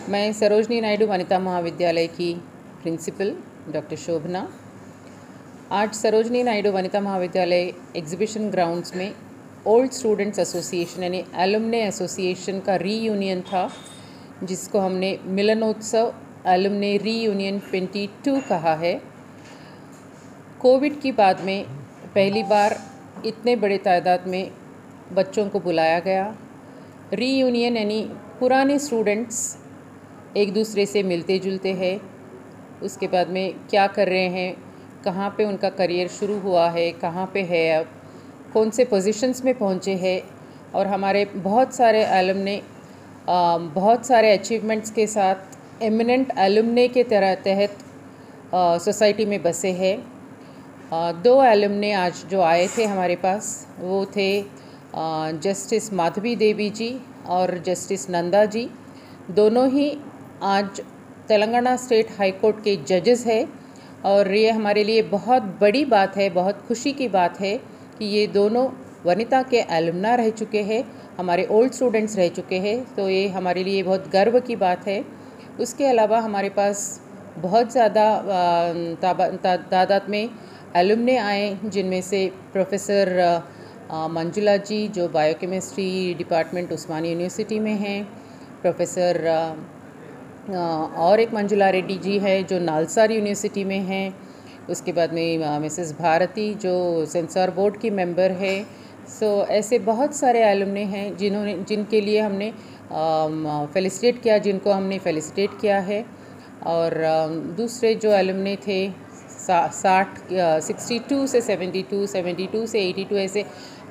मैं सरोजनी नायडू वनिता महाविद्यालय की प्रिंसिपल डॉक्टर शोभना। आज सरोजनी नायडू वनिता महाविद्यालय एग्जीबिशन ग्राउंड्स में ओल्ड स्टूडेंट्स एसोसिएशन यानी एलुमनी एसोसिएशन का रीयूनियन था, जिसको हमने मिलनोत्सव एलुमनी रीयूनियन 22 कहा है। कोविड की बाद में पहली बार इतने बड़े तादाद में बच्चों को बुलाया गया। रीयूनियन यानी पुराने स्टूडेंट्स एक दूसरे से मिलते जुलते हैं, उसके बाद में क्या कर रहे हैं, कहाँ पे उनका करियर शुरू हुआ है, कहाँ पे है अब, कौन से पोजीशंस में पहुँचे हैं। और हमारे बहुत सारे एलुमनी बहुत सारे अचीवमेंट्स के साथ एमिनेंट एलुमनी के तहत सोसाइटी में बसे हैं। 2 एलुमनी आज जो आए थे हमारे पास वो थे जस्टिस माधवी देवी जी और जस्टिस नंदा जी। दोनों ही आज तेलंगाना स्टेट हाई कोर्ट के जजेस हैं और ये हमारे लिए बहुत बड़ी बात है, बहुत खुशी की बात है कि ये दोनों वनिता के एलुमना रह चुके हैं, हमारे ओल्ड स्टूडेंट्स रह चुके हैं, तो ये हमारे लिए बहुत गर्व की बात है। उसके अलावा हमारे पास बहुत ज़्यादा तादाद में एलुमने आए, जिनमें से प्रोफेसर मंजुला जी जो बायोकेमिस्ट्री डिपार्टमेंट उस्मानी यूनिवर्सिटी में हैं, प्रोफेसर और एक मंजुला रेड्डी जी है जो नालसार यूनिवर्सिटी में हैं। उसके बाद में मिसेस भारती जो सेंसर बोर्ड की मेंबर है। ऐसे बहुत सारे एलुमने हैं जिनके लिए हमने फेलिसिटेट किया, जिनको हमने फेलिसिटेट किया है। और दूसरे जो एलुमने थे 62 से 72, 72 से 82, ऐसे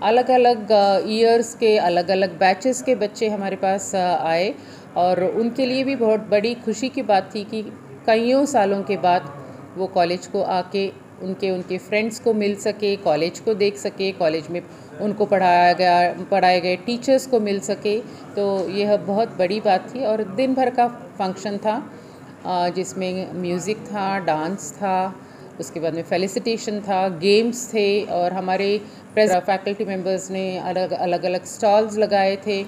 अलग अलग ईयर्स के अलग अलग बैचेस के बच्चे हमारे पास आए और उनके लिए भी बहुत बड़ी खुशी की बात थी कि कईयों सालों के बाद वो कॉलेज को आके उनके फ्रेंड्स को मिल सके, कॉलेज को देख सके, कॉलेज में उनको पढ़ाए गए टीचर्स को मिल सके। तो यह बहुत बड़ी बात थी। और दिन भर का फंक्शन था जिसमें म्यूज़िक था, डांस था, उसके बाद में फेलिसिटेशन था, गेम्स थे और हमारे फैकल्टी मेंबर्स ने अलग अलग स्टॉल्स लगाए थे,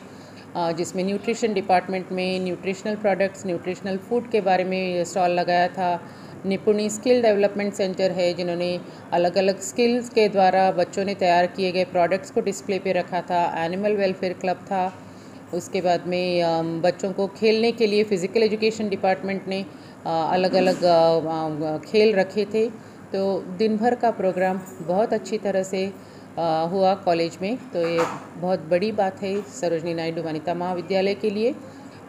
जिसमें न्यूट्रिशन डिपार्टमेंट में न्यूट्रिशनल प्रोडक्ट्स, न्यूट्रिशनल फूड के बारे में स्टॉल लगाया था। निपुणी स्किल डेवलपमेंट सेंटर है जिन्होंने अलग अलग स्किल्स के द्वारा बच्चों ने तैयार किए गए प्रोडक्ट्स को डिस्प्ले पे रखा था। एनिमल वेलफेयर क्लब था। उसके बाद में बच्चों को खेलने के लिए फ़िज़िकल एजुकेशन डिपार्टमेंट ने अलग अलग खेल रखे थे। तो दिन भर का प्रोग्राम बहुत अच्छी तरह से हुआ कॉलेज में। तो ये बहुत बड़ी बात है सरोजनी नायडू वनिता महाविद्यालय के लिए।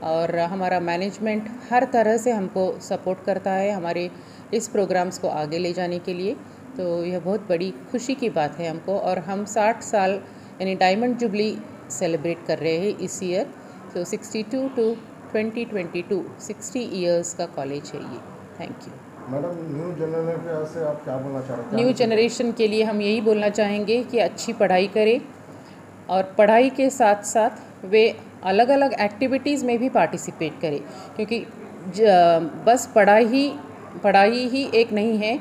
और हमारा मैनेजमेंट हर तरह से हमको सपोर्ट करता है हमारे इस प्रोग्राम्स को आगे ले जाने के लिए। तो यह बहुत बड़ी खुशी की बात है हमको। और हम 60 साल यानी डायमंड जुबली सेलिब्रेट कर रहे हैं इस ईयर। तो 62 टू 2022 60 ईयर्स का कॉलेज है ये। Thank you madam. New generation से आप क्या बोलना चाह रहे हैं? न्यू जनरेशन के लिए हम यही बोलना चाहेंगे कि अच्छी पढ़ाई करें और पढ़ाई के साथ साथ वे अलग अलग एक्टिविटीज़ में भी पार्टिसिपेट करें, क्योंकि बस पढ़ाई ही एक नहीं है,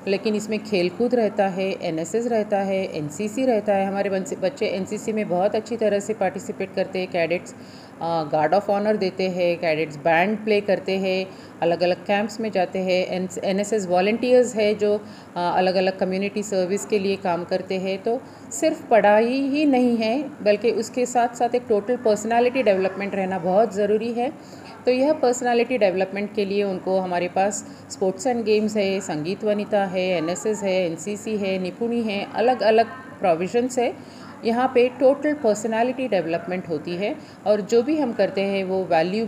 लेकिन इसमें खेलकूद रहता है, एनएसएस रहता है, एनसीसी रहता है। हमारे बच्चे एनसीसी में बहुत अच्छी तरह से पार्टिसिपेट करते हैं। कैडेट्स गार्ड ऑफ ऑनर देते हैं, कैडेट्स बैंड प्ले करते हैं, अलग अलग कैंप्स में जाते हैं। एनएसएस वॉलंटियर्स है जो अलग अलग कम्युनिटी सर्विस के लिए काम करते हैं। तो सिर्फ पढ़ाई ही नहीं है, बल्कि उसके साथ साथ एक टोटल पर्सनालिटी डेवलपमेंट रहना बहुत ज़रूरी है। तो यह पर्सनालिटी डेवलपमेंट के लिए उनको हमारे पास स्पोर्ट्स एंड गेम्स है, संगीत वनिता है, एनएसएस है, एनसीसी है, निपुणी है, अलग अलग प्रोविजंस है। यहाँ पे टोटल पर्सनालिटी डेवलपमेंट होती है और जो भी हम करते हैं वो वैल्यू